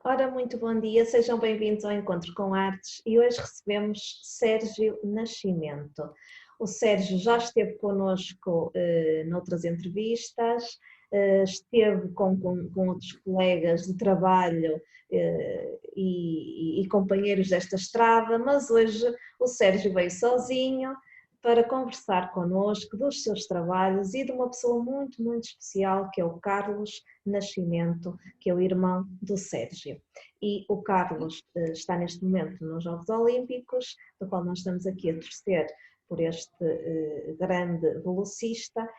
Ora, muito bom dia, sejam bem-vindos ao Encontro com Artes e hoje recebemos Sérgio Nascimento. O Sérgio já esteve connosco noutras entrevistas, esteve com outros colegas de trabalho e companheiros desta estrada, mas hoje o Sérgio veio sozinho para conversar connosco dos seus trabalhos e de uma pessoa muito, muito especial que é o Carlos Nascimento, que é o irmão do Sérgio. E o Carlos está neste momento nos Jogos Olímpicos, do qual nós estamos aqui a torcer por este grande velocista,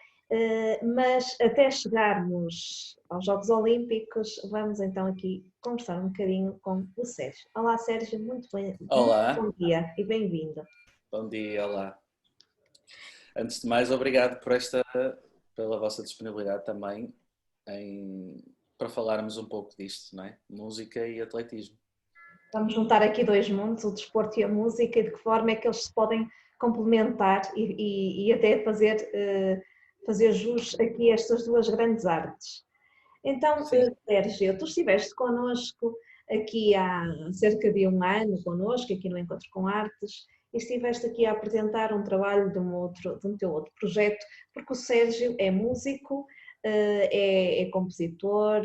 mas até chegarmos aos Jogos Olímpicos, vamos então aqui conversar um bocadinho com o Sérgio. Olá Sérgio, muito Olá, bom dia e bem-vindo. bom dia, olá. Antes de mais, obrigado pela vossa disponibilidade também para falarmos um pouco disto, não é? Música e atletismo. Vamos juntar aqui dois mundos, o desporto e a música, e de que forma é que eles se podem complementar e até fazer jus aqui a estas duas grandes artes. Então, Sim, Sérgio, tu estiveste connosco aqui há cerca de um ano, connosco, aqui no Encontro com Artes, e estiveste aqui a apresentar um trabalho de um teu outro projeto, porque o Sérgio é músico, é compositor,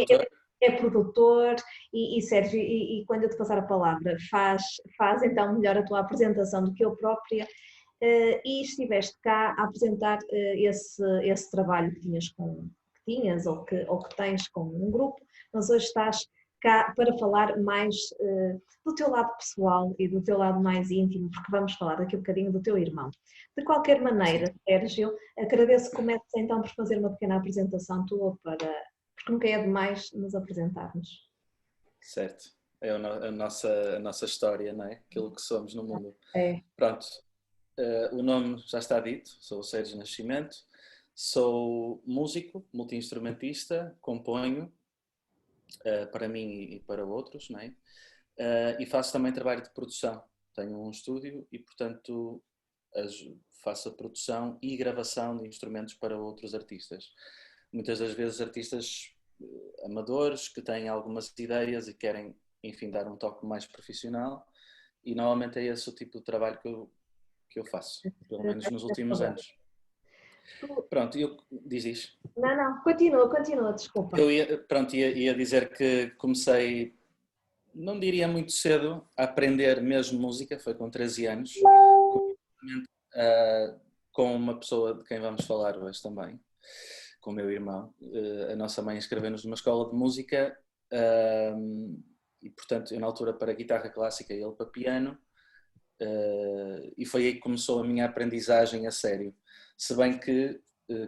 produtor. é produtor e Sérgio, quando eu te passar a palavra, faz então melhor a tua apresentação do que eu própria. E estiveste cá a apresentar esse trabalho que tinhas ou que tens com um grupo, mas hoje estás cá para falar mais do teu lado pessoal e do teu lado mais íntimo, porque vamos falar daqui um bocadinho do teu irmão. De qualquer Sim, maneira, Sérgio, agradeço que comeces então por fazer uma pequena apresentação tua porque nunca é demais nos apresentarmos. certo. É a nossa história, não é? Aquilo que somos no mundo. É. Pronto, o nome já está dito, sou o Sérgio Nascimento, sou músico, multi-instrumentista, componho para mim e para outros, não é? E faço também trabalho de produção. Tenho um estúdio e, portanto, faço a produção e gravação de instrumentos para outros artistas. Muitas das vezes artistas amadores que têm algumas ideias e querem, enfim, dar um toque mais profissional, e normalmente é esse o tipo de trabalho que eu faço, pelo menos nos últimos anos. Pronto, diz isso. Não, não, continua, desculpa. Ia dizer que comecei, não diria muito cedo, a aprender mesmo música, foi com 13 anos, com uma pessoa de quem vamos falar hoje também, com o meu irmão. A nossa mãe inscreveu-nos numa escola de música e, portanto, eu na altura para guitarra clássica e ele para piano, e foi aí que começou a minha aprendizagem a sério. Se bem que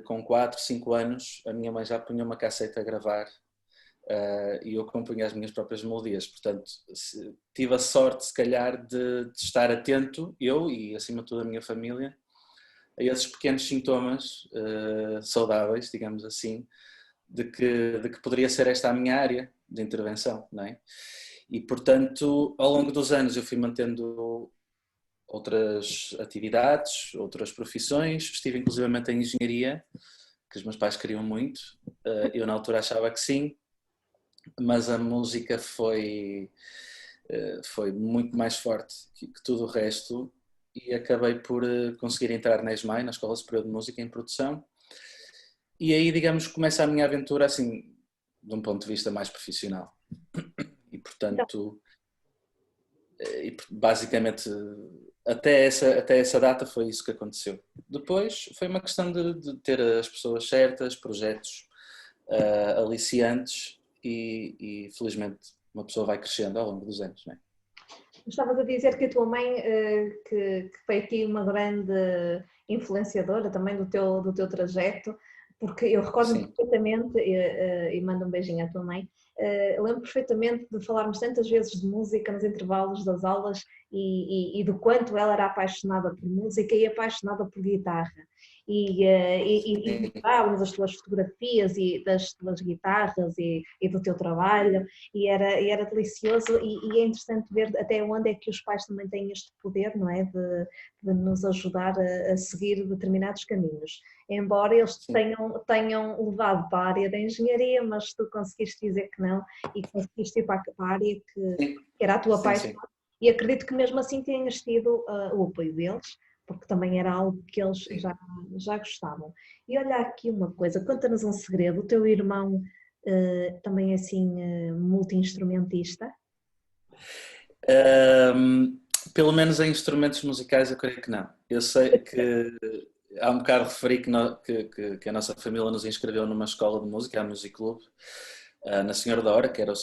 com 4, 5 anos a minha mãe já punha uma cassete a gravar e eu compunha as minhas próprias melodias. Portanto, tive a sorte, se calhar, de estar atento, eu e acima de tudo a minha família, a esses pequenos sintomas saudáveis, digamos assim, de que poderia ser esta a minha área de intervenção, não é? E, portanto, ao longo dos anos eu fui mantendo outras atividades, outras profissões, estive inclusivamente em engenharia, que os meus pais queriam muito, eu na altura achava que sim, mas a música foi muito mais forte que tudo o resto e acabei por conseguir entrar na ESMAI, na Escola Superior de Música em Produção, e aí, digamos, começa a minha aventura assim, de um ponto de vista mais profissional. E, portanto, basicamente, até essa data foi isso que aconteceu. Depois foi uma questão de ter as pessoas certas, projetos aliciantes e felizmente uma pessoa vai crescendo ao longo dos anos, não é? Estavas a dizer que a tua mãe, que foi aqui uma grande influenciadora também do teu trajeto, porque eu recordo-me Sim, perfeitamente, e mando um beijinho à tua mãe, lembro perfeitamente de falarmos tantas vezes de música nos intervalos das aulas e do quanto ela era apaixonada por música e apaixonada por guitarra. e sim, mostrávamos as tuas fotografias e das tuas guitarras e do teu trabalho e era delicioso e é interessante ver até onde é que os pais também têm este poder, não é? De nos ajudar a seguir determinados caminhos. Embora eles sim, tenham levado para a área da engenharia, mas tu conseguiste dizer que não e conseguiste ir para a área que era a tua sim, paixão. sim, E acredito que mesmo assim tenhas tido o apoio deles, porque também era algo que eles sim. já gostavam. E olha aqui uma coisa, conta-nos um segredo, o teu irmão também é assim multi-instrumentista? Ahm, Pelo menos em instrumentos musicais eu creio que não. Eu sei que há um bocado referi que a nossa família nos inscreveu numa escola de música, a Music Club, na Senhora da Hora, que era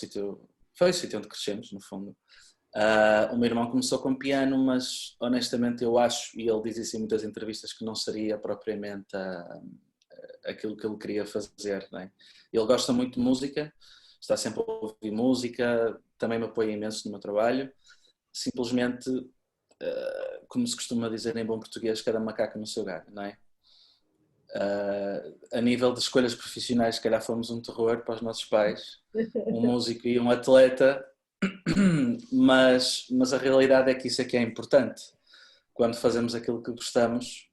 foi o sítio onde crescemos, no fundo. O meu irmão começou com piano, mas honestamente eu acho, e ele diz isso em muitas entrevistas, que não seria propriamente aquilo que ele queria fazer. Não é? Ele gosta muito de música, está sempre a ouvir música, também me apoia imenso no meu trabalho. Simplesmente, como se costuma dizer em bom português, cada macaco no seu galho, não é? A nível de escolhas profissionais, se calhar fomos um terror para os nossos pais, um músico e um atleta, mas a realidade é que isso é que é importante. Quando fazemos aquilo que gostamos,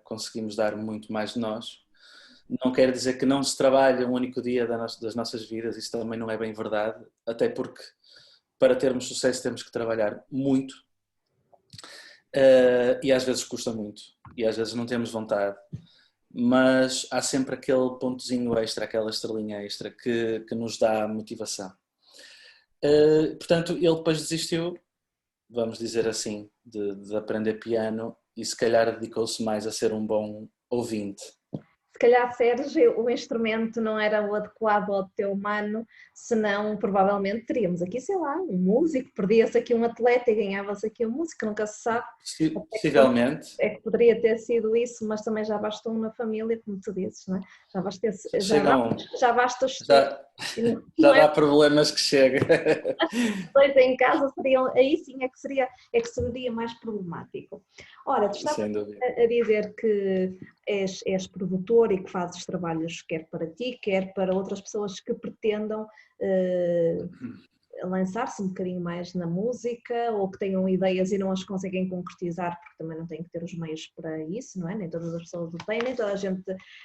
conseguimos dar muito mais de nós. Não quer dizer que não se trabalhe um único dia das nossas vidas, isso também não é bem verdade, até porque para termos sucesso temos que trabalhar muito e às vezes custa muito e às vezes não temos vontade, mas há sempre aquele pontozinho extra, aquela estrelinha extra que nos dá motivação. Portanto, ele depois desistiu, vamos dizer assim, de aprender piano e se calhar dedicou-se mais a ser um bom ouvinte. Se calhar, Sérgio, o instrumento não era o adequado ao teu mano, senão provavelmente teríamos aqui, sei lá, um músico, perdia-se aqui um atleta e ganhava-se aqui um músico, nunca se sabe. Possivelmente. É que poderia ter sido isso, mas também já basta um na família, como tu dizes, não é? Já basta, Chegam, já basta os dois, já, já não é? dá problemas que chega. Dois em casa seriam, aí sim é que seria mais problemático. Ora, tu estavas Sem dúvida. a dizer que és produtor e que fazes trabalhos quer para ti, quer para outras pessoas que pretendam lançar-se um bocadinho mais na música ou que tenham ideias e não as conseguem concretizar porque também não têm que ter os meios para isso, não é? Nem todas as pessoas o têm, nem toda a gente,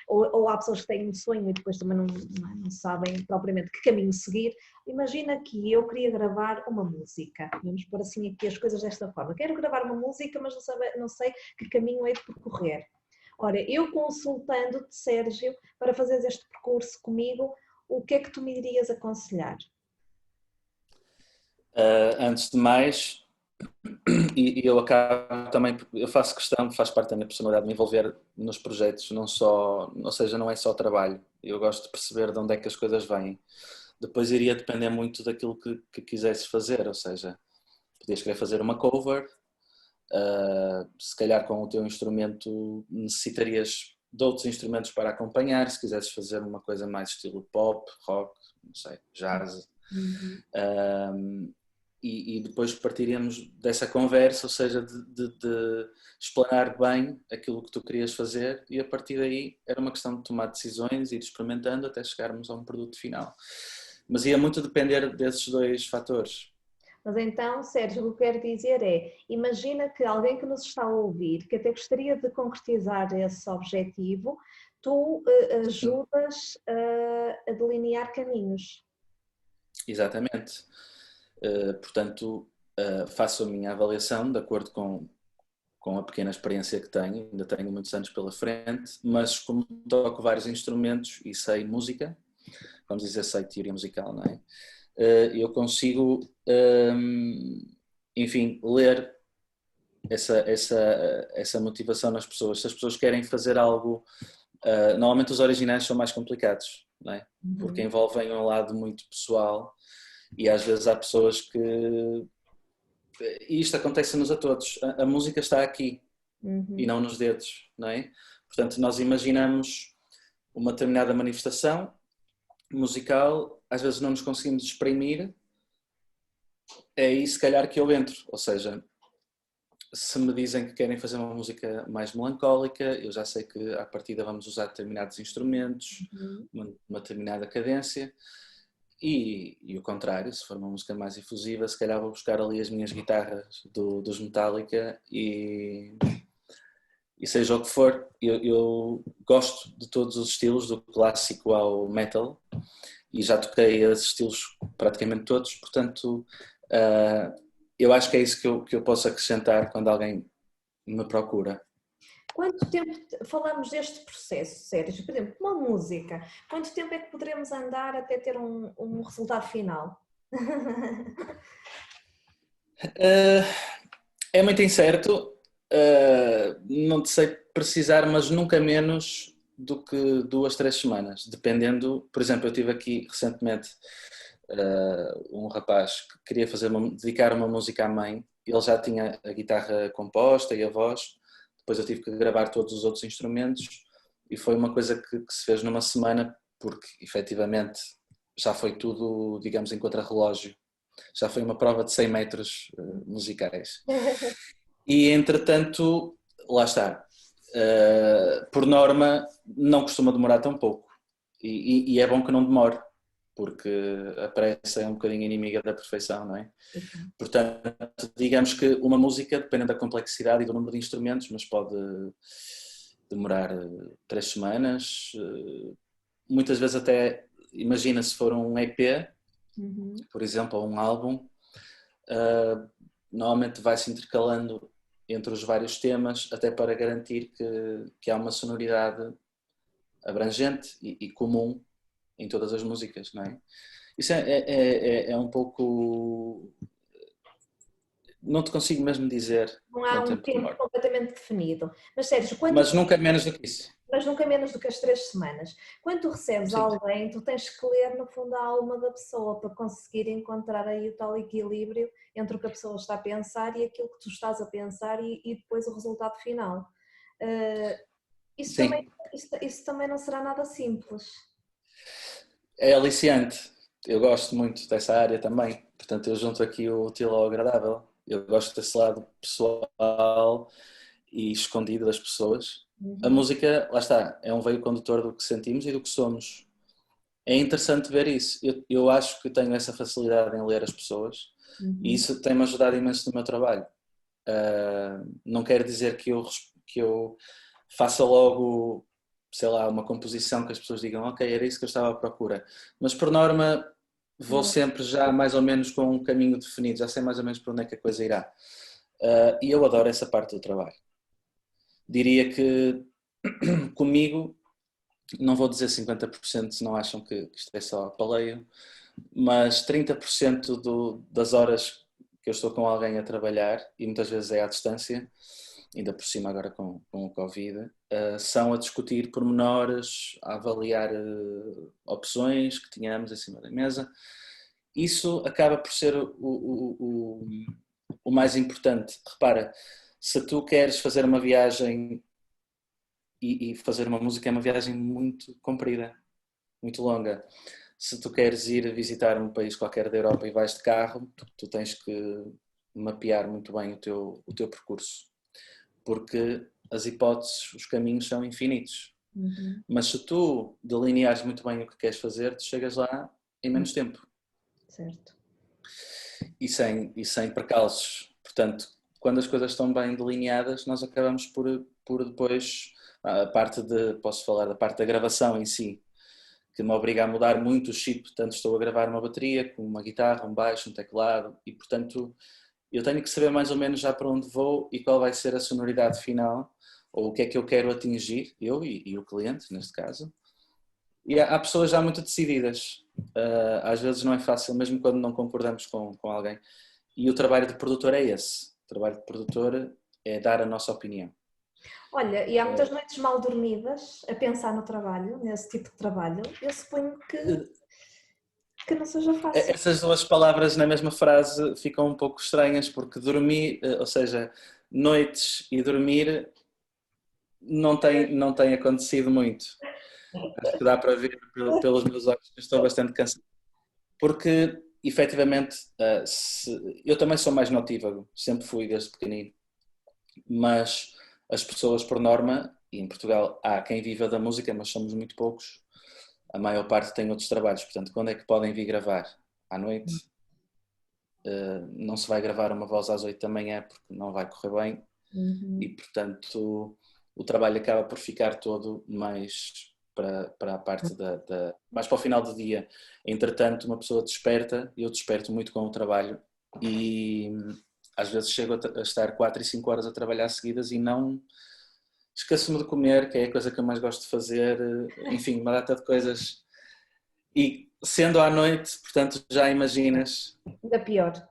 ou há pessoas que têm um sonho e depois também não sabem propriamente que caminho seguir. Imagina que eu queria gravar uma música, vamos pôr assim aqui as coisas desta forma, quero gravar uma música mas não sei que caminho hei de percorrer. Ora, eu consultando-te, Sérgio, para fazeres este percurso comigo, o que é que tu me irias aconselhar? Antes de mais, e eu acabo também, eu faço questão, faz parte da minha personalidade, de me envolver nos projetos, não só, ou seja, não é só trabalho. Eu gosto de perceber de onde é que as coisas vêm. Depois iria depender muito daquilo que quisesses fazer, ou seja, podias querer fazer uma cover, se calhar com o teu instrumento necessitarias de outros instrumentos para acompanhar, se quisesses fazer uma coisa mais estilo pop, rock, não sei, jazz. Uhum. E depois partiríamos dessa conversa, ou seja, de explanar bem aquilo que tu querias fazer e a partir daí era uma questão de tomar decisões e de experimentando até chegarmos a um produto final. Mas ia muito depender desses dois fatores. Mas então, Sérgio, o que eu quero dizer é, imagina que alguém que nos está a ouvir, que até gostaria de concretizar esse objetivo, tu Sim, ajudas a delinear caminhos. exatamente. Portanto, faço a minha avaliação de acordo com a pequena experiência que tenho, ainda tenho muitos anos pela frente, mas como toco vários instrumentos e sei música, vamos dizer, sei teoria musical, não é? Eu consigo, enfim, ler essa motivação nas pessoas. Se as pessoas querem fazer algo, normalmente os originais são mais complicados, não é? Porque Uhum. envolvem um lado muito pessoal e às vezes há pessoas que... E isto acontece-nos a todos. A música está aqui e Uhum. não nos dedos, não é? Portanto, nós imaginamos uma determinada manifestação musical, às vezes não nos conseguimos exprimir, é aí se calhar que eu entro, ou seja, se me dizem que querem fazer uma música mais melancólica, eu já sei que à partida vamos usar determinados instrumentos, uma determinada cadência, e o contrário, se for uma música mais efusiva, se calhar vou buscar ali as minhas guitarras dos Metallica e seja o que for, eu gosto de todos os estilos, do clássico ao metal, e já toquei esses estilos praticamente todos, portanto eu acho que é isso que eu posso acrescentar quando alguém me procura. Quanto tempo, falamos deste processo, Sérgio, por exemplo, uma música, quanto tempo é que poderemos andar até ter um resultado final? É muito incerto, não te sei precisar, mas nunca menos do que 2, 3 semanas, dependendo. Por exemplo, eu tive aqui recentemente um rapaz que queria dedicar uma música à mãe, ele já tinha a guitarra composta e a voz, depois eu tive que gravar todos os outros instrumentos e foi uma coisa que se fez numa semana, porque efetivamente já foi tudo, digamos, em contrarrelógio. Já foi uma prova de 100 metros musicais. E, entretanto, lá está. Por norma, não costuma demorar tão pouco. E é bom que não demore, porque a pressa é um bocadinho inimiga da perfeição, não é? Portanto, digamos que uma música, dependendo da complexidade e do número de instrumentos, mas pode demorar 3 semanas. Muitas vezes até, imagina se for um EP, por exemplo, ou um álbum, normalmente vai-se intercalando entre os vários temas, até para garantir que há uma sonoridade abrangente e comum em todas as músicas, não é? Isso é um pouco... Não te consigo mesmo dizer. Não há um tempo completamente definido. Mas, Sérgio, mas nunca menos do que isso. Mas nunca menos do que as 3 semanas. Quando tu recebes alguém, tu tens que ler no fundo a alma da pessoa para conseguir encontrar aí o tal equilíbrio entre o que a pessoa está a pensar e aquilo que tu estás a pensar e depois o resultado final. Isso também não será nada simples. É aliciante. Eu gosto muito dessa área também. Portanto, eu junto aqui o útil ao agradável. Eu gosto desse lado pessoal e escondido das pessoas. A música, lá está, é um veio condutor do que sentimos e do que somos. É interessante ver isso. Eu acho que tenho essa facilidade em ler as pessoas e isso tem-me ajudado imenso no meu trabalho. Não quer dizer que eu faça logo, sei lá, uma composição que as pessoas digam, ok, era isso que eu estava à procura. Mas por norma vou sempre já mais ou menos com um caminho definido, já sei mais ou menos para onde é que a coisa irá. E eu adoro essa parte do trabalho. Diria que comigo, não vou dizer 50%, se não acham que isto é só paleio, mas 30% das horas que eu estou com alguém a trabalhar, e muitas vezes é à distância, ainda por cima agora com o Covid, são a discutir pormenores, a avaliar opções que tínhamos em cima da mesa. Isso acaba por ser o mais importante. Repara, se tu queres fazer uma viagem e fazer uma música, é uma viagem muito comprida, muito longa. Se tu queres ir visitar um país qualquer da Europa e vais de carro, tu tens que mapear muito bem o teu percurso, porque as hipóteses, os caminhos são infinitos. Mas se tu delineares muito bem o que queres fazer, tu chegas lá em menos tempo. Certo. E sem percalços. Portanto, quando as coisas estão bem delineadas, nós acabamos por depois, posso falar da parte da gravação em si, que me obriga a mudar muito o chip, tanto estou a gravar uma bateria, com uma guitarra, um baixo, um teclado, e portanto eu tenho que saber mais ou menos já para onde vou e qual vai ser a sonoridade final, ou o que é que eu quero atingir, eu e o cliente, neste caso. E há pessoas já muito decididas, às vezes não é fácil, mesmo quando não concordamos com alguém. E o trabalho de produtor é esse, o trabalho de produtor é dar a nossa opinião. Olha, e há muitas noites mal dormidas a pensar no trabalho, nesse tipo de trabalho. Eu suponho que não seja fácil. Essas duas palavras na mesma frase ficam um pouco estranhas, porque dormir, ou seja, noites e dormir não tem acontecido muito. Acho que dá para ver pelos meus olhos que estou bastante cansado. Porque, efetivamente, eu também sou mais notívago, sempre fui desde pequenino. mas as pessoas por norma, e em Portugal há quem viva da música, mas somos muito poucos, a maior parte tem outros trabalhos, portanto quando é que podem vir gravar? À noite? Não se vai gravar uma voz às 8 da manhã porque não vai correr bem e portanto o trabalho acaba por ficar todo mais para a parte mais para o final do dia. Entretanto, uma pessoa desperta, eu desperto muito com o trabalho e às vezes chego a estar 4 e 5 horas a trabalhar seguidas e não esqueço-me de comer, que é a coisa que eu mais gosto de fazer, enfim, uma data de coisas. E sendo à noite, portanto, já imaginas. Ainda pior.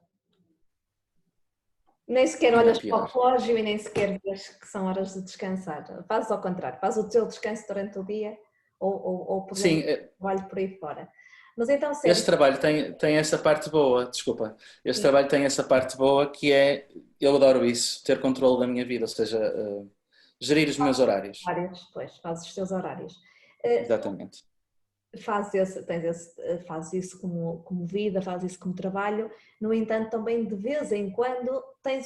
Nem sequer Ainda olhas para o pior. relógio e nem sequer vês que são horas de descansar. Fazes ao contrário, fazes o teu descanso durante o dia ou por Sim, exemplo, trabalho por aí fora. Mas então, este sério, trabalho tem essa parte boa, desculpa. Este trabalho tem essa parte boa que é, eu adoro isso, ter controle da minha vida, ou seja, gerir os meus horários. horários, pois, fazes os teus horários. Exatamente. Fazes isso como vida, fazes isso como trabalho, no entanto também de vez em quando tens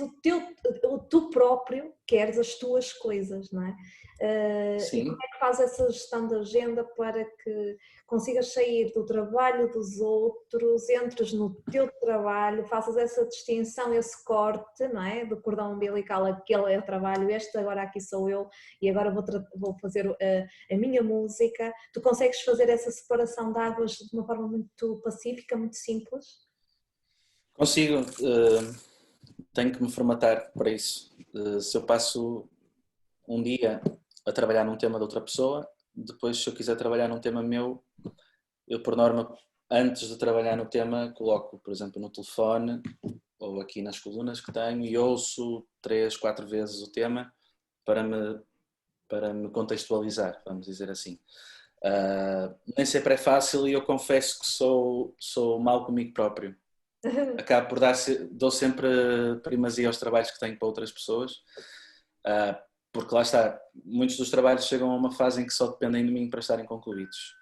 tu próprio queres as tuas coisas, não é? E como Sim. é que fazes essa gestão da agenda para que consigas sair do trabalho dos outros, entres no teu trabalho, faças essa distinção, esse corte, não é? Do cordão umbilical, aquele é o trabalho, este agora aqui sou eu e agora vou fazer a minha música. Tu consegues fazer essa separação de águas de uma forma muito pacífica, muito simples? Consigo, tenho que me formatar para isso. Se eu passo um dia a trabalhar num tema de outra pessoa, depois se eu quiser trabalhar num tema meu, eu por norma, antes de trabalhar no tema, coloco, por exemplo, no telefone ou aqui nas colunas que tenho e ouço 3, 4 vezes o tema para me contextualizar, vamos dizer assim. Nem sempre é fácil e eu confesso que sou mau comigo próprio. Acabo por dou sempre primazia aos trabalhos que tenho para outras pessoas, porque lá está, muitos dos trabalhos chegam a uma fase em que só dependem de mim para estarem concluídos.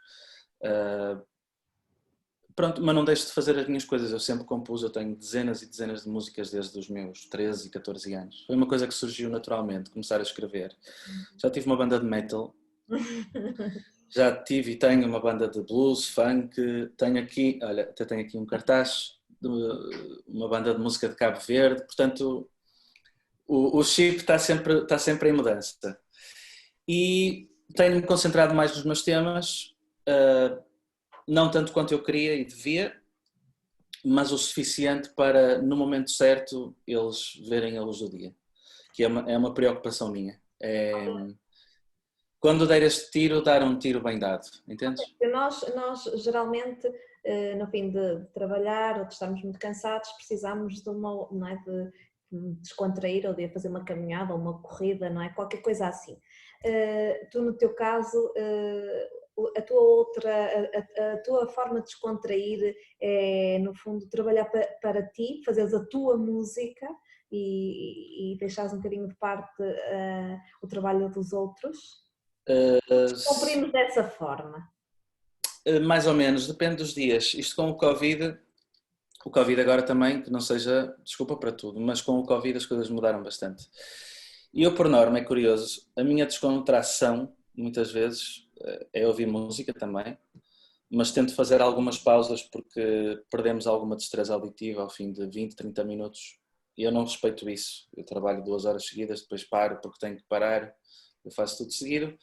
Pronto, mas não deixo de fazer as minhas coisas, eu sempre compus, eu tenho dezenas e dezenas de músicas desde os meus 13 e 14 anos. Foi uma coisa que surgiu naturalmente, começar a escrever. Já tive uma banda de metal, já tive e tenho uma banda de blues, funk, tenho aqui, olha, até tenho aqui um cartaz de uma banda de música de Cabo Verde, portanto o chip está sempre em mudança. E tenho-me concentrado mais nos meus temas, não tanto quanto eu queria e devia, mas o suficiente para, no momento certo, eles verem a luz do dia, que é uma preocupação minha. Quando der este tiro, dar um tiro bem dado, entendes? Nós geralmente, no fim de trabalhar ou de estarmos muito cansados, precisamos de não é, de descontrair ou de fazer uma caminhada ou uma corrida, não é? Qualquer coisa assim. Tu, no teu caso, a tua forma de descontrair é, no fundo, trabalhar para ti, fazeres a tua música e deixares um bocadinho de parte o trabalho dos outros. Cumprimos dessa forma. Mais ou menos, depende dos dias. Isto com o Covid agora também, que não seja desculpa para tudo, mas com o Covid as coisas mudaram bastante. E eu, por norma, é curioso, a minha descontração, muitas vezes, é ouvir música também, mas tento fazer algumas pausas porque perdemos alguma destreza auditiva ao fim de 20, 30 minutos e eu não respeito isso. Eu trabalho 2 horas seguidas, depois paro porque tenho que parar, eu faço tudo seguido,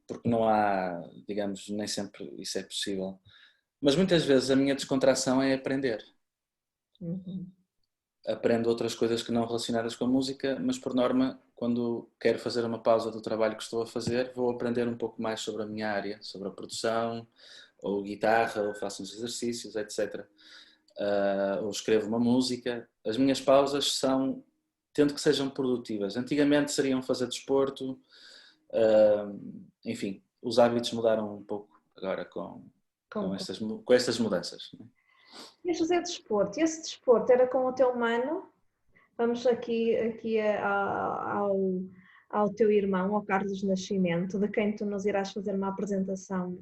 porque não há, digamos, nem sempre isso é possível. Mas muitas vezes a minha descontração é aprender. Uhum. Aprendo outras coisas que não relacionadas com a música, mas por norma, quando quero fazer uma pausa do trabalho que estou a fazer, vou aprender um pouco mais sobre a minha área, sobre a produção, ou guitarra, ou faço uns exercícios, etc. Ou escrevo uma música. As minhas pausas tento que sejam produtivas. Antigamente seriam fazer desporto, enfim, os hábitos mudaram um pouco agora com estas mudanças. Ias fazer desporto, e esse desporto era com o teu mano? Vamos aqui ao teu irmão, ao Carlos Nascimento, de quem tu nos irás fazer uma apresentação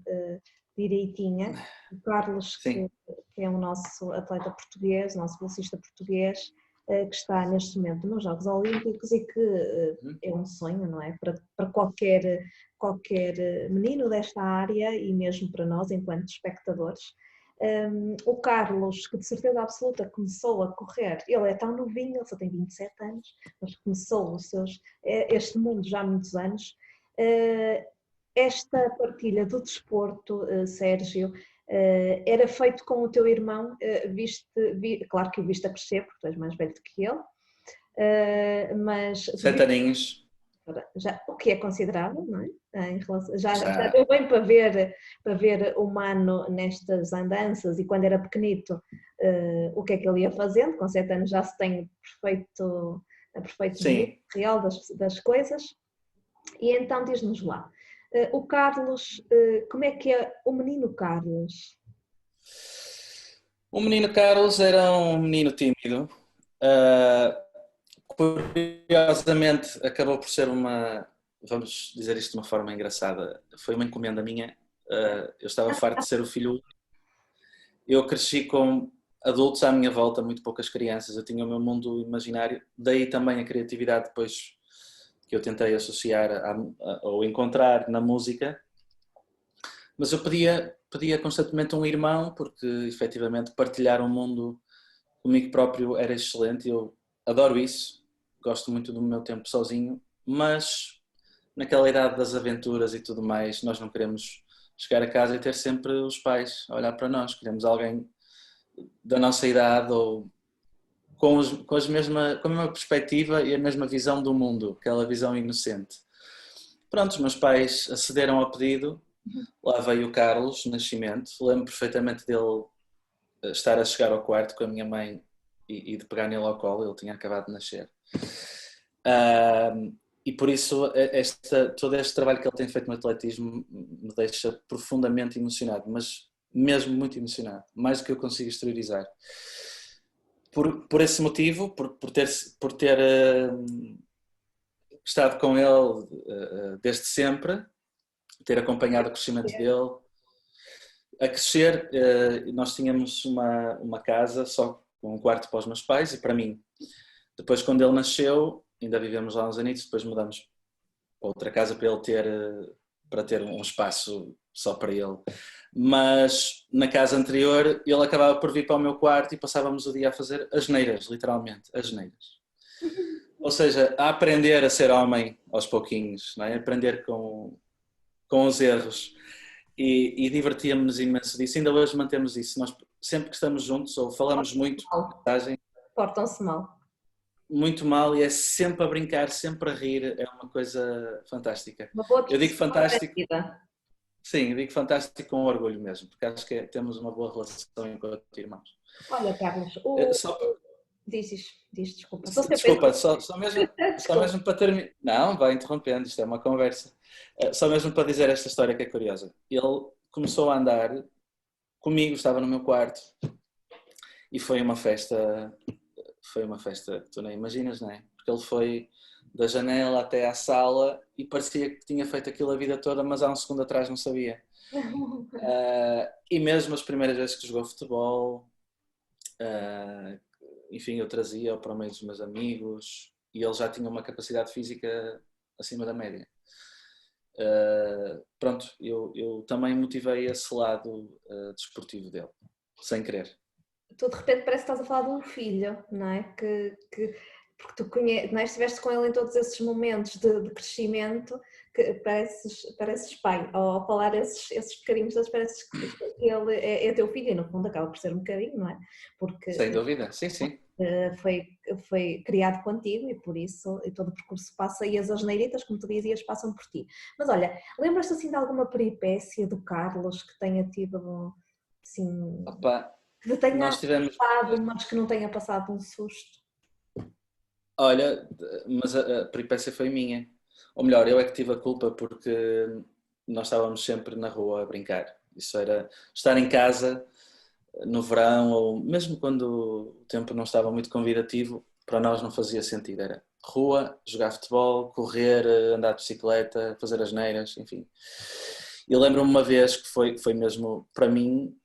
direitinha. O Carlos, Sim. que é o nosso atleta português, nosso bolsista português, que está neste momento nos Jogos Olímpicos e que é um sonho, não é? Para qualquer menino desta área e mesmo para nós, enquanto espectadores. O Carlos, que de certeza absoluta começou a correr, ele é tão novinho, ele só tem 27 anos, mas começou este mundo já há muitos anos. Esta partilha do desporto, Sérgio, era feito com o teu irmão, claro que o viste a crescer, porque tu és mais velho do que ele, mas... 7 aninhos. O que é considerável, não é? Já deu bem para ver o Mano nestas andanças e quando era pequenito o que é que ele ia fazendo, com 7 anos já se tem a perfeito real das coisas. E então diz-nos lá, o Carlos, como é que é o menino Carlos? O menino Carlos era um menino tímido. Curiosamente, acabou por ser vamos dizer isto de uma forma engraçada, foi uma encomenda minha. Eu estava farto de ser o filho único. Eu cresci com adultos à minha volta, muito poucas crianças. Eu tinha o meu mundo imaginário, daí também a criatividade depois que eu tentei associar ou encontrar na música. Mas eu pedia constantemente um irmão, porque efetivamente partilhar um mundo comigo próprio era excelente. Eu adoro isso, gosto muito do meu tempo sozinho, mas naquela idade das aventuras e tudo mais, nós não queremos chegar a casa e ter sempre os pais a olhar para nós. Queremos alguém da nossa idade ou com a mesma perspectiva e a mesma visão do mundo, aquela visão inocente. Pronto, os meus pais acederam ao pedido, lá veio o Carlos Nascimento, lembro perfeitamente dele estar a chegar ao quarto com a minha mãe e de pegar nele ao colo, ele tinha acabado de nascer. E por isso todo este trabalho que ele tem feito no atletismo me deixa profundamente emocionado, mas mesmo muito emocionado, mais do que eu consigo exteriorizar. Por esse motivo, por ter estado com ele desde sempre, ter acompanhado o crescimento dele, a crescer, nós tínhamos uma casa só com um quarto para os meus pais e para mim. Depois, quando ele nasceu, ainda vivemos lá uns anitos, depois mudamos para outra casa para ter um espaço só para ele. Mas na casa anterior, ele acabava por vir para o meu quarto e passávamos o dia a fazer asneiras, literalmente, asneiras. Ou seja, a aprender a ser homem aos pouquinhos, não é? Aprender com os erros. E divertíamos-nos imenso disso. Ainda hoje mantemos isso. Nós sempre que estamos juntos ou falamos muito, portam-se mal. Muito mal e é sempre a brincar, sempre a rir, é uma coisa fantástica. Eu digo fantástico. Sim, eu digo fantástico com orgulho mesmo, porque acho que temos uma boa relação enquanto irmãos. Olha, Carlos, diz, desculpa. Desculpa, só mesmo para terminar. Não, vai interrompendo, isto é uma conversa. Só mesmo para dizer esta história que é curiosa. Ele começou a andar comigo, estava no meu quarto e foi uma festa que tu nem imaginas, não é? Porque ele foi da janela até à sala e parecia que tinha feito aquilo a vida toda, mas há um segundo atrás não sabia. E mesmo as primeiras vezes que jogou futebol, enfim, eu trazia-o para o meio dos meus amigos e ele já tinha uma capacidade física acima da média. Pronto, eu também motivei esse lado desportivo dele, sem querer. Tu de repente parece que estás a falar de um filho, não é? Porque tu conheces, não é? Estiveste com ele em todos esses momentos de crescimento, que pareces pai, ao falar esses bocadinhos, pareces que ele é teu filho e no fundo acaba por ser um bocadinho, não é? Porque sem dúvida, sim. Foi criado contigo e por isso e todo o percurso passa e as asneiritas, como tu dizias, passam por ti. Mas olha, lembras-te assim de alguma peripécia do Carlos que tenha tido assim... Opa, que tenha passado, mas que não tenha passado um susto? Olha, mas a peripécia foi minha. Ou melhor, eu é que tive a culpa porque nós estávamos sempre na rua a brincar. Isso era estar em casa no verão ou mesmo quando o tempo não estava muito convidativo, para nós não fazia sentido. Era rua, jogar futebol, correr, andar de bicicleta, fazer asneiras, enfim. Eu lembro-me uma vez que foi mesmo, para mim,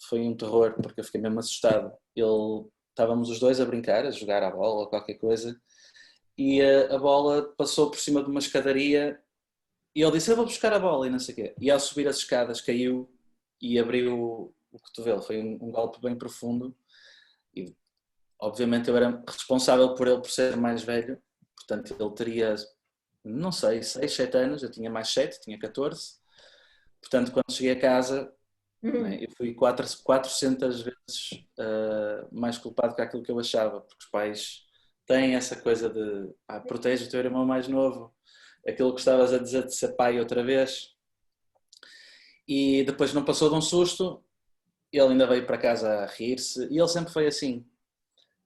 foi um terror, porque eu fiquei mesmo assustado. Ele estávamos os dois a brincar, a jogar à bola ou qualquer coisa, e a bola passou por cima de uma escadaria e ele disse, eu vou buscar a bola e não sei o quê. E ao subir as escadas caiu e abriu o cotovelo. Foi um golpe bem profundo e obviamente eu era responsável por ele por ser mais velho, portanto ele teria, não sei, 6, 7 anos, eu tinha mais 7, tinha 14. Portanto, quando cheguei a casa, né, eu fui 400 vezes mais culpado que aquilo que eu achava, porque os pais têm essa coisa de protege o teu irmão mais novo, aquilo que estavas a dizer de ser pai outra vez. E depois não passou de um susto, ele ainda veio para casa a rir-se, e ele sempre foi assim.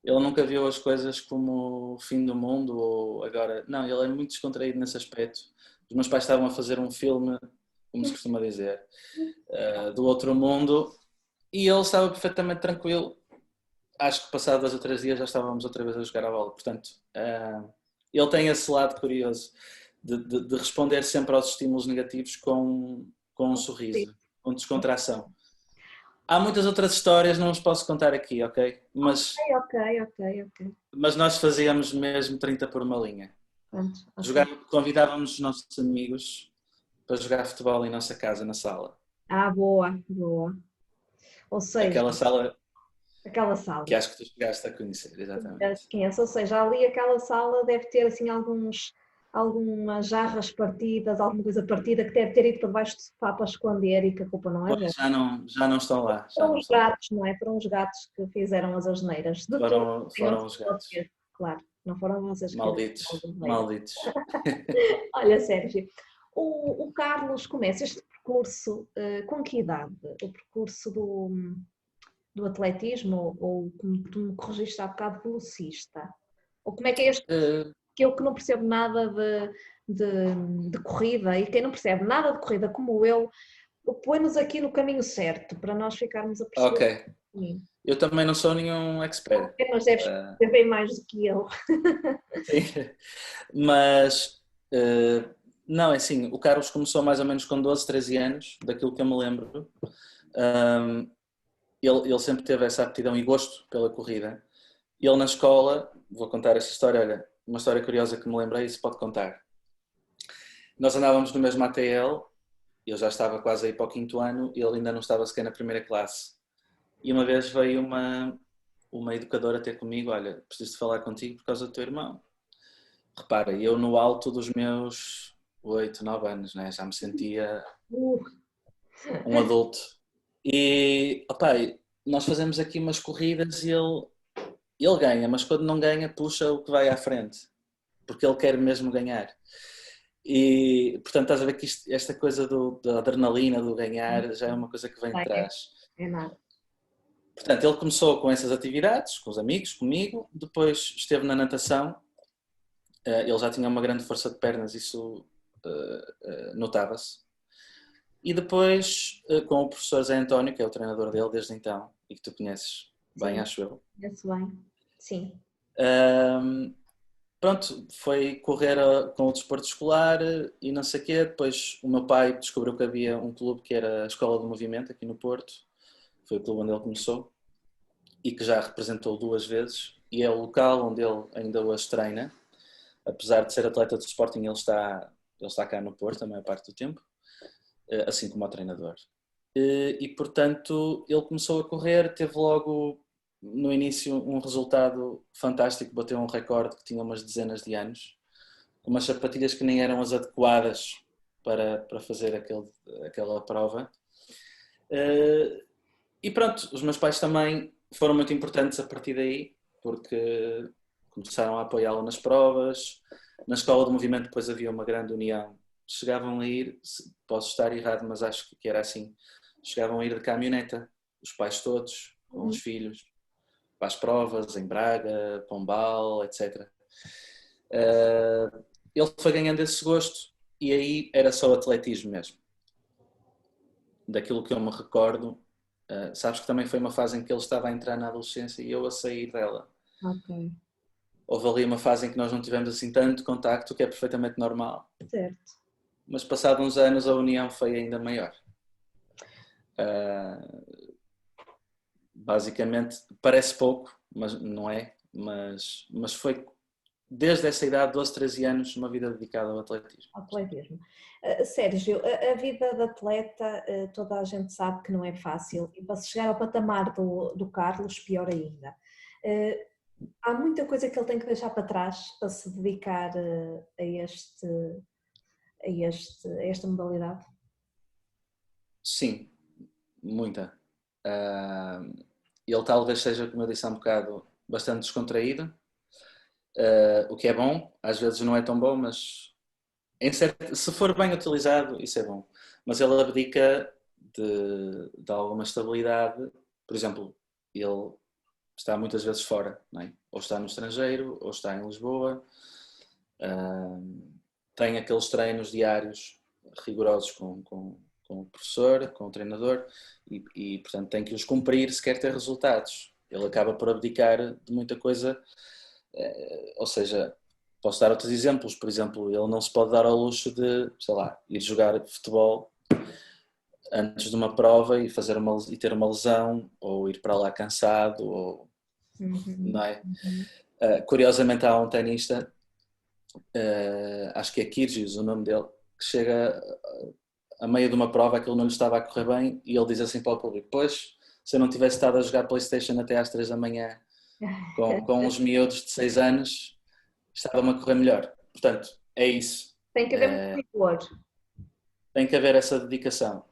Ele nunca viu as coisas como o fim do mundo, ou agora... Não, ele é muito descontraído nesse aspecto. Os meus pais estavam a fazer um filme, como se costuma dizer, do outro mundo, e ele estava perfeitamente tranquilo. Acho que passado 2 ou 3 dias já estávamos outra vez a jogar a bola. Portanto, ele tem esse lado curioso de responder sempre aos estímulos negativos com um sorriso, com descontração. Há muitas outras histórias, não os posso contar aqui, ok? Ok. Mas nós fazíamos mesmo 30 por uma linha. Okay. Convidávamos os nossos amigos para jogar futebol em nossa casa, na sala. Boa. Ou seja, aquela sala sala. que acho que tu chegaste a conhecer, exatamente. Conheço, ou seja, ali aquela sala deve ter assim algumas jarras partidas, alguma coisa partida que deve ter ido para debaixo do sofá para esconder e que a culpa não é dela. Já não estão lá. Foram os gatos, não é? Foram os gatos que fizeram as asneiras. Foram os gatos. Claro, não foram vocês que Malditos. Olha, Sérgio, o Carlos começa este percurso com que idade? O percurso do atletismo ou como tu me corrigiste há bocado, velocista? Ou como é que é este? Que eu que não percebo nada de corrida e quem não percebe nada de corrida como eu, põe-nos aqui no caminho certo para nós ficarmos a perceber. Ok. Eu também não sou nenhum expert. Mas deves perceber bem mais do que eu. Sim. Mas não, é assim, o Carlos começou mais ou menos com 12, 13 anos, daquilo que eu me lembro. Ele sempre teve essa aptidão e gosto pela corrida. Ele na escola, vou contar esta história, olha, uma história curiosa que me lembrei e se pode contar. Nós andávamos no mesmo ATL, eu já estava quase a ir para o 5º ano e ele ainda não estava sequer na primeira classe. E uma vez veio uma educadora ter comigo, olha, preciso de falar contigo por causa do teu irmão. Repara, eu no alto dos meus 8, 9 anos, né, já me sentia um adulto. E, opa, nós fazemos aqui umas corridas e ele ganha, mas quando não ganha, puxa o que vai à frente, porque ele quer mesmo ganhar. E, portanto, estás a ver que esta coisa da adrenalina, do ganhar, já é uma coisa que vem de trás. É nada. Portanto, ele começou com essas atividades, com os amigos, comigo, depois esteve na natação, ele já tinha uma grande força de pernas, isso notava-se. E depois, com o professor Zé António, que é o treinador dele desde então, e que tu conheces bem, sim, acho eu. Conheço bem, sim. Pronto, foi correr com o desporto escolar e não sei o quê. Depois o meu pai descobriu que havia um clube que era a Escola do Movimento, aqui no Porto. Foi o clube onde ele começou e que já representou 2 vezes. E é o local onde ele ainda hoje treina. Apesar de ser atleta de Sporting, ele está cá no Porto a maior parte do tempo, assim como o treinador. E portanto, ele começou a correr, teve logo no início um resultado fantástico, bateu um recorde que tinha umas dezenas de anos, com umas sapatilhas que nem eram as adequadas para fazer aquela prova. E pronto, os meus pais também foram muito importantes a partir daí, porque começaram a apoiá-lo nas provas. Na escola do movimento depois havia uma grande união. Chegavam a ir, posso estar errado, mas acho que era assim, chegavam a ir de caminhoneta, os pais todos, com os filhos, para as provas, em Braga, Pombal, etc. Ele foi ganhando esse gosto e aí era só atletismo mesmo. Daquilo que eu me recordo, sabes que também foi uma fase em que ele estava a entrar na adolescência e eu a sair dela. Ok. Houve ali uma fase em que nós não tivemos assim tanto contacto, que é perfeitamente normal. Certo. Mas passados uns anos a união foi ainda maior. Basicamente, parece pouco, mas não é, mas foi desde essa idade, 12, 13 anos, uma vida dedicada ao atletismo. Atletismo. Sérgio, a vida de atleta, toda a gente sabe que não é fácil, e para se chegar ao patamar do Carlos, pior ainda. Há muita coisa que ele tem que deixar para trás para se dedicar a esta modalidade? Sim, muita. Ele talvez seja, como eu disse há um bocado, bastante descontraído, o que é bom, às vezes não é tão bom, mas se for bem utilizado, isso é bom. Mas ele abdica de alguma estabilidade. Por exemplo, ele está muitas vezes fora, não é? Ou está no estrangeiro, ou está em Lisboa. Tem aqueles treinos diários rigorosos com o professor, com o treinador, e portanto tem que os cumprir se quer ter resultados. Ele acaba por abdicar de muita coisa, ou seja, posso dar outros exemplos. Por exemplo, ele não se pode dar ao luxo de, sei lá, ir jogar futebol antes de uma prova e ter uma lesão, ou ir para lá cansado, ou não é? Curiosamente há um tenista, acho que é Kyrgios o nome dele, que chega a meio de uma prova, aquilo não lhe estava a correr bem, e ele diz assim para o público: pois, se eu não tivesse estado a jogar PlayStation até às 3 da manhã com uns miúdos de 6 anos, estava-me a correr melhor. Portanto, é isso. Tem que haver muito rigor. Tem que haver essa dedicação.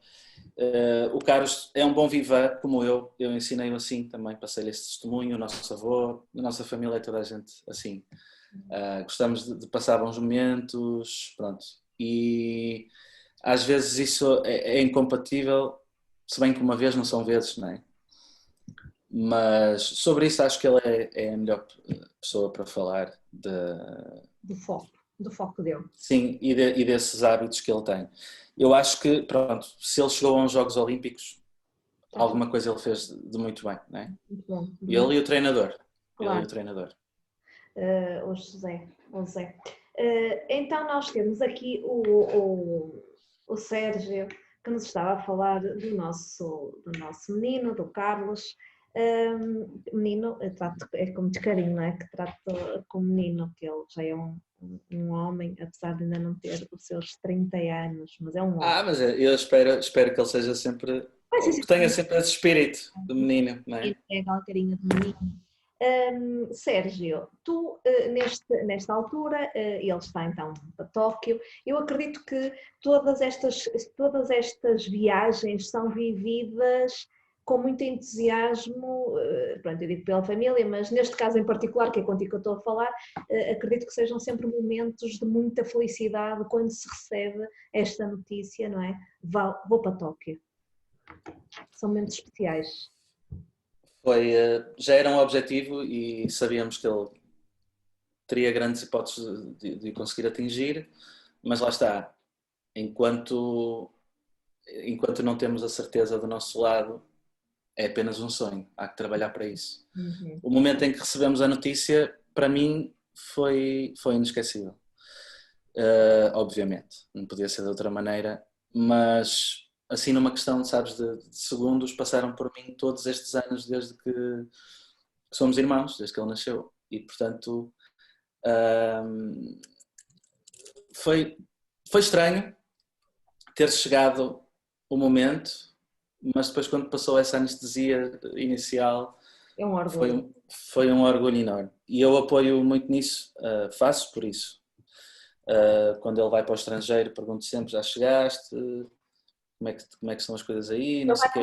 O Carlos é um bom viver, como eu ensinei-o assim também, passei-lhe esse testemunho. O nosso avô, a nossa família é toda a gente assim. Gostamos de passar bons momentos, pronto. E às vezes isso é incompatível, se bem que uma vez não são vezes, não é? Mas sobre isso acho que ele é a melhor pessoa para falar do foco dele. Sim, e desses hábitos que ele tem. Eu acho que, pronto, se ele chegou a uns Jogos Olímpicos, alguma coisa ele fez de muito bem, não é? Muito bom. Ele e o treinador. Claro. Ele e o treinador. O José. Então nós temos aqui o Sérgio, que nos estava a falar do nosso menino, do Carlos. Menino, eu trato com muito carinho, não é? Que trato como menino, que ele já é um homem, apesar de ainda não ter os seus 30 anos, mas é um homem. Mas eu espero que ele seja sempre, que tenha sempre esse espírito de menino, não é? É aquela carinha de menino. Sérgio, tu nesta altura, ele está então para Tóquio. Eu acredito que todas estas viagens são vividas com muito entusiasmo, pronto, eu digo pela família, mas neste caso em particular, que é contigo que eu estou a falar, acredito que sejam sempre momentos de muita felicidade quando se recebe esta notícia, não é? Vou para Tóquio. São momentos especiais. Já era um objetivo e sabíamos que ele teria grandes hipóteses de conseguir atingir, mas lá está, enquanto não temos a certeza do nosso lado, é apenas um sonho, há que trabalhar para isso. Uhum. O momento em que recebemos a notícia, para mim, foi inesquecível. Obviamente, não podia ser de outra maneira, mas assim numa questão, sabes, de segundos, passaram por mim todos estes anos desde que somos irmãos, desde que ele nasceu. E, portanto, foi estranho ter chegado o momento, mas depois quando passou essa anestesia inicial, foi um orgulho enorme. E eu apoio muito nisso, faço por isso. Quando ele vai para o estrangeiro, pergunto sempre: já chegaste? Como é que são as coisas aí? Não sei o quê.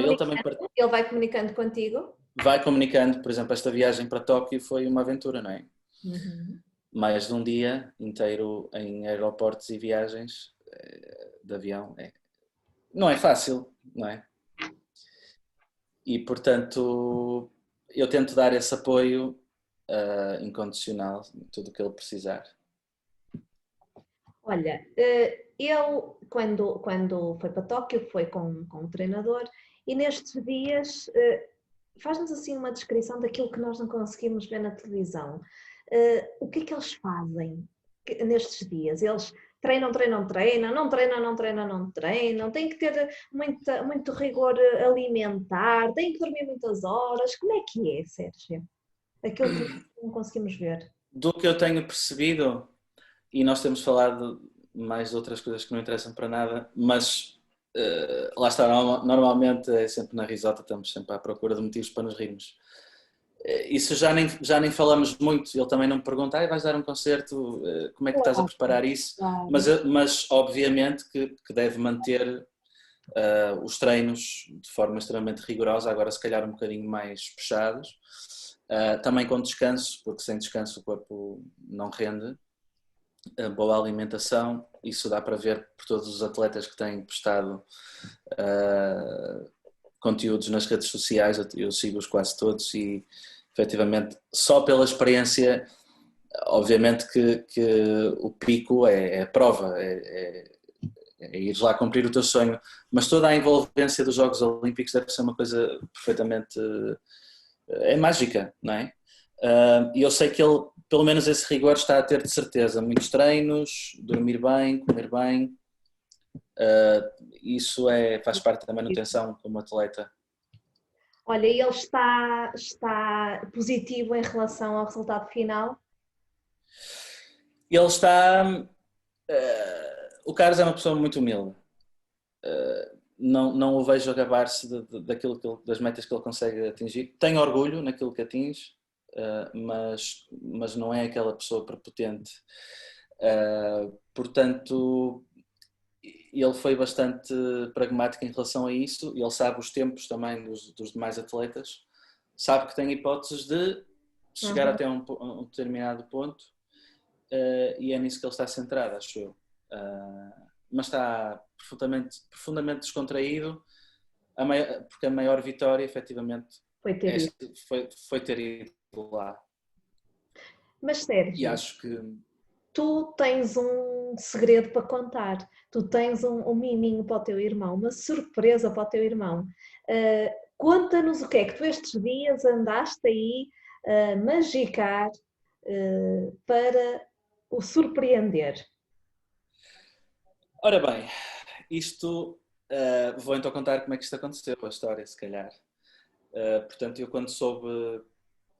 Ele vai comunicando contigo? Vai comunicando. Por exemplo, esta viagem para Tóquio foi uma aventura, não é? Uhum. Mais de um dia inteiro em aeroportos e viagens de avião. Não é fácil, não é? E, portanto, eu tento dar esse apoio incondicional, tudo o que ele precisar. Olha, ele quando foi para Tóquio foi com o treinador, e nestes dias faz-nos assim uma descrição daquilo que nós não conseguimos ver na televisão. O que é que eles fazem nestes dias? Eles treinam, têm que ter muito rigor alimentar, têm que dormir muitas horas. Como é que é, Sérgio? Aquilo que não conseguimos ver. Do que eu tenho percebido, e nós temos falado mais de outras coisas que não interessam para nada, mas lá está, normalmente é sempre na risota, estamos sempre à procura de motivos para nos rirmos. Isso já nem falamos muito, ele também não me pergunta, vais dar um concerto, como é que estás a preparar isso? Claro. Mas obviamente que deve manter os treinos de forma extremamente rigorosa, agora se calhar um bocadinho mais puxados, também com descanso, porque sem descanso o corpo não rende, boa alimentação, isso dá para ver por todos os atletas que têm postado conteúdos nas redes sociais, eu sigo-os quase todos e efetivamente só pela experiência, obviamente que o pico é a prova, é ires lá cumprir o teu sonho, mas toda a envolvência dos Jogos Olímpicos deve ser uma coisa perfeitamente é mágica, não é? E eu sei que ele, pelo menos esse rigor está a ter de certeza, muitos treinos, dormir bem, comer bem, isso faz parte da manutenção como atleta. Olha, ele está positivo em relação ao resultado final? Ele está... o Carlos é uma pessoa muito humilde. Não o vejo a gabar-se das metas que ele consegue atingir. Tem orgulho naquilo que atinge, mas não é aquela pessoa prepotente. Portanto, ele foi bastante pragmático em relação a isso. Ele sabe os tempos também dos demais atletas. Sabe que tem hipóteses de chegar até um determinado ponto, e é nisso que ele está centrado, acho eu. Mas está profundamente descontraído, porque a maior vitória, efetivamente, foi ter ido lá. Mas, Sérgio, e acho que tu tens um segredo para contar, tu tens um miminho para o teu irmão, uma surpresa para o teu irmão. Conta-nos o que é que tu estes dias andaste aí a magicar para o surpreender. Ora bem, isto, vou então contar como é que isto aconteceu, a história, se calhar. Portanto, eu quando soube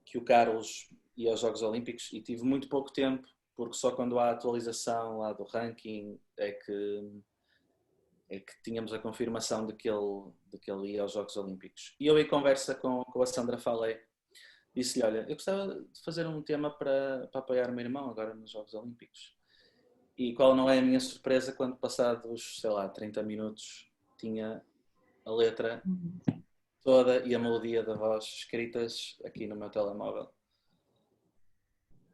que o Carlos ia aos Jogos Olímpicos, e tive muito pouco tempo, porque só quando há a atualização lá do ranking é que tínhamos a confirmação de que ele ia aos Jogos Olímpicos. E eu, em conversa com a Sandra Falé, disse-lhe, olha, eu gostava de fazer um tema para apoiar o meu irmão agora nos Jogos Olímpicos. E qual não é a minha surpresa quando, passados, 30 minutos, tinha a letra toda e a melodia da voz escritas aqui no meu telemóvel.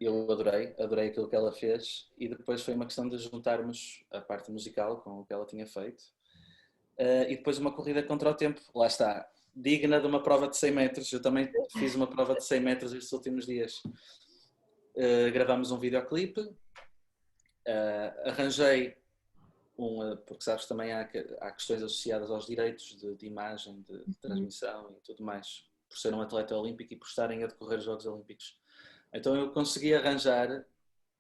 Eu adorei aquilo que ela fez, e depois foi uma questão de juntarmos a parte musical com o que ela tinha feito, e depois uma corrida contra o tempo, lá está, digna de uma prova de 100 metros. Eu também fiz uma prova de 100 metros estes últimos dias. Gravámos um videoclipe, arranjei porque sabes também há questões associadas aos direitos de imagem, de transmissão e tudo mais, por ser um atleta olímpico e por estarem a decorrer os Jogos Olímpicos. Então eu consegui arranjar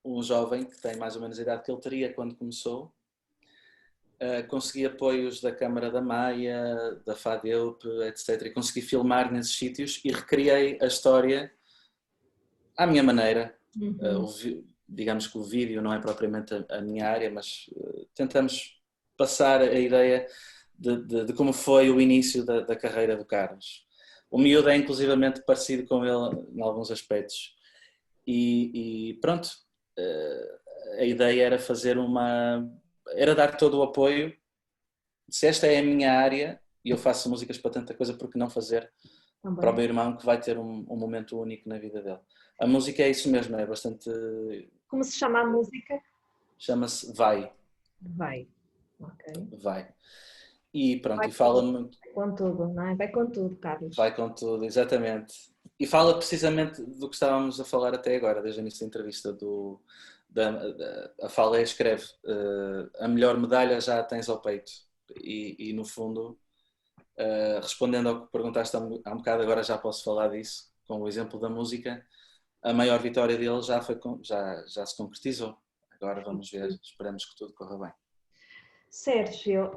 um jovem que tem mais ou menos a idade que ele teria quando começou, consegui apoios da Câmara da Maia, da FADEUP, etc. E consegui filmar nesses sítios e recriei a história à minha maneira. Digamos que o vídeo não é propriamente a minha área, mas tentamos passar a ideia de como foi o início da carreira do Carlos. O miúdo é inclusivamente parecido com ele em alguns aspectos. E pronto, a ideia era era dar todo o apoio. Se esta é a minha área e eu faço músicas para tanta coisa, por que não fazer também para o meu irmão, que vai ter um momento único na vida dele? A música é isso mesmo, é bastante... Como se chama a música? Chama-se Vai. Vai. Ok. Vai. E pronto, e fala muito... Vai com tudo, não é? Vai com tudo, Carlos. Vai com tudo, exatamente. E fala precisamente do que estávamos a falar até agora, desde o início da entrevista. A Falé escreve: a melhor medalha já a tens ao peito. E no fundo, respondendo ao que perguntaste há um bocado, agora já posso falar disso, com o exemplo da música. A maior vitória dele já se concretizou. Agora vamos ver, esperamos que tudo corra bem. Sérgio,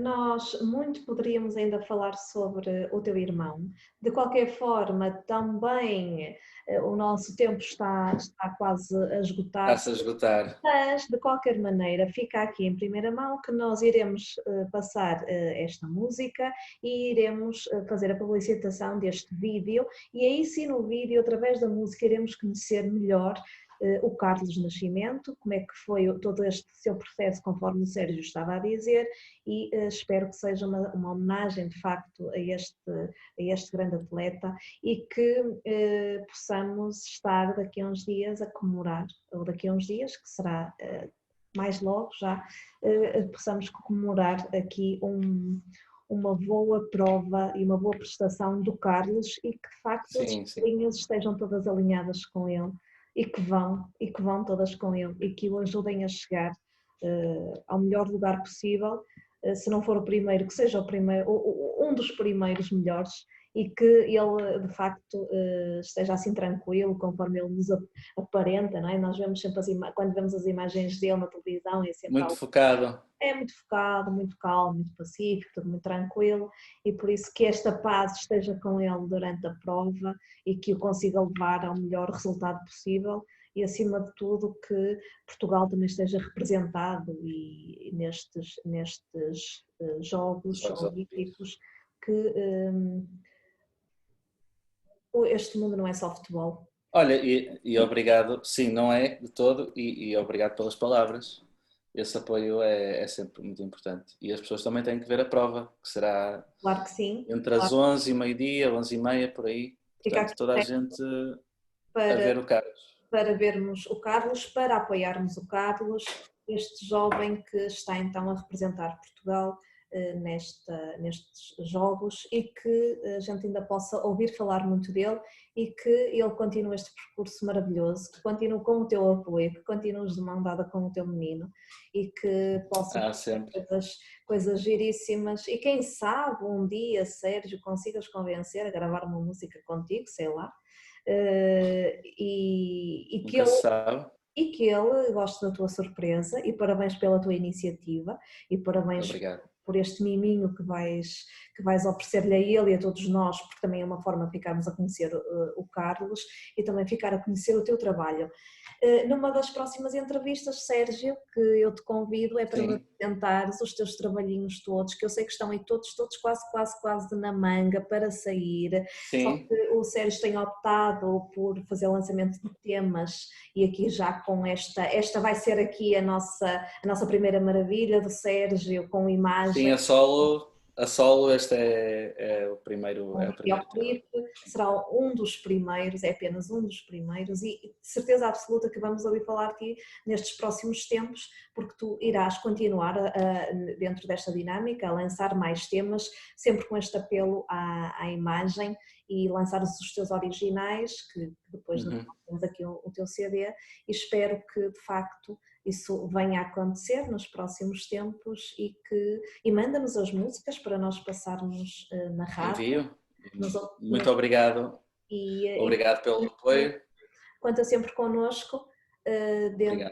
nós muito poderíamos ainda falar sobre o teu irmão. De qualquer forma, também o nosso tempo está quase a esgotar-se. Está-se a esgotar. Mas, de qualquer maneira, fica aqui em primeira mão que nós iremos passar esta música e iremos fazer a publicitação deste vídeo, e aí sim no vídeo, através da música, iremos conhecer melhor o Carlos Nascimento, como é que foi todo este seu processo, conforme o Sérgio estava a dizer, e espero que seja uma homenagem de facto a este grande atleta e que possamos estar daqui a uns dias a comemorar, ou daqui a uns dias, que será mais logo já, possamos comemorar aqui uma boa prova e uma boa prestação do Carlos e que de facto as Sim, sim. linhas estejam todas alinhadas com ele e que vão todas com ele e que o ajudem a chegar ao melhor lugar possível, se não for o primeiro, que seja o primeiro, um dos primeiros melhores, e que ele de facto esteja assim tranquilo, conforme ele nos aparenta, não é? Nós vemos sempre quando vemos as imagens dele na televisão, é sempre Muito focado. é muito focado, muito calmo, muito pacífico, tudo muito tranquilo, e por isso que esta paz esteja com ele durante a prova e que o consiga levar ao melhor resultado possível e acima de tudo que Portugal também esteja representado e nestes Jogos Olímpicos, que este mundo não é só futebol. Olha, e obrigado, sim, não é de todo, e obrigado pelas palavras. Esse apoio é sempre muito importante. E as pessoas também têm que ver a prova, que será Claro que sim. entre as 11 e meio-dia, 11h30, por aí. Fica Portanto, aqui toda a gente a para ver o Carlos. vermos o Carlos, para apoiarmos o Carlos, este jovem que está então a representar Portugal nestes Jogos e que a gente ainda possa ouvir falar muito dele e que ele continue este percurso maravilhoso, que continue com o teu apoio, que continues de mão dada com o teu menino e que possa Sempre. coisas giríssimas e quem sabe um dia, Sérgio, consigas convencer a gravar uma música contigo, sei lá. E que ele goste da tua surpresa e parabéns pela tua iniciativa e parabéns Obrigado. por este miminho que vais oferecer-lhe a ele e a todos nós, porque também é uma forma de ficarmos a conhecer o Carlos e também ficar a conhecer o teu trabalho. Numa das próximas entrevistas, Sérgio, que eu te convido é para me apresentares os teus trabalhinhos todos, que eu sei que estão aí todos quase na manga para sair. Sim. Só que o Sérgio tem optado por fazer o lançamento de temas e aqui já com esta vai ser aqui a nossa primeira maravilha do Sérgio, com imagem. Sim, a solo este é o primeiro. O videoclipe será um dos primeiros, é apenas um dos primeiros e de certeza absoluta que vamos ouvir falar de ti nestes próximos tempos, porque tu irás continuar dentro desta dinâmica a lançar mais temas, sempre com este apelo à imagem e lançar os teus originais, que depois temos aqui o teu CD e espero que de facto isso venha a acontecer nos próximos tempos e manda-nos as músicas para nós passarmos na rádio. Envio. Muito obrigado. Obrigado pelo apoio. Conta sempre connosco dentro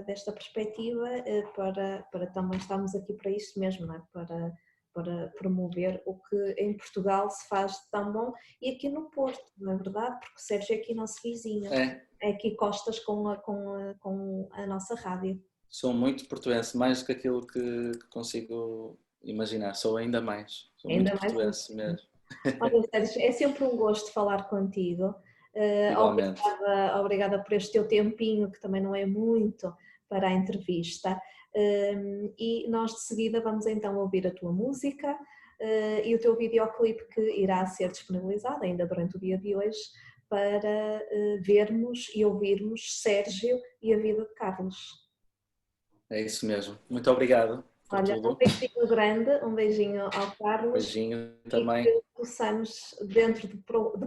desta perspectiva para também estarmos aqui para isto mesmo, não é? Para promover o que em Portugal se faz de tão bom e aqui no Porto, não é verdade? Porque o Sérgio é aqui nosso vizinho. É aqui costas com a nossa rádio. Sou muito portuense, mais do que aquilo que consigo imaginar, sou ainda mais. Sou ainda muito portuense mesmo. Olha, Sérgio, é sempre um gosto falar contigo. Igualmente. Obrigada por este teu tempinho, que também não é muito para a entrevista. E nós de seguida vamos então ouvir a tua música e o teu videoclipe que irá ser disponibilizado ainda durante o dia de hoje, para vermos e ouvirmos Sérgio e a vida de Carlos. É isso mesmo. Muito obrigado por tudo. Um beijinho grande, um beijinho ao Carlos. Beijinho também. E que possamos, dentro de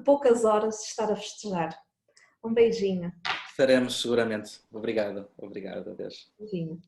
poucas horas, estar a festejar. Um beijinho. Estaremos seguramente. Obrigado. Obrigado, adeus. Beijinho.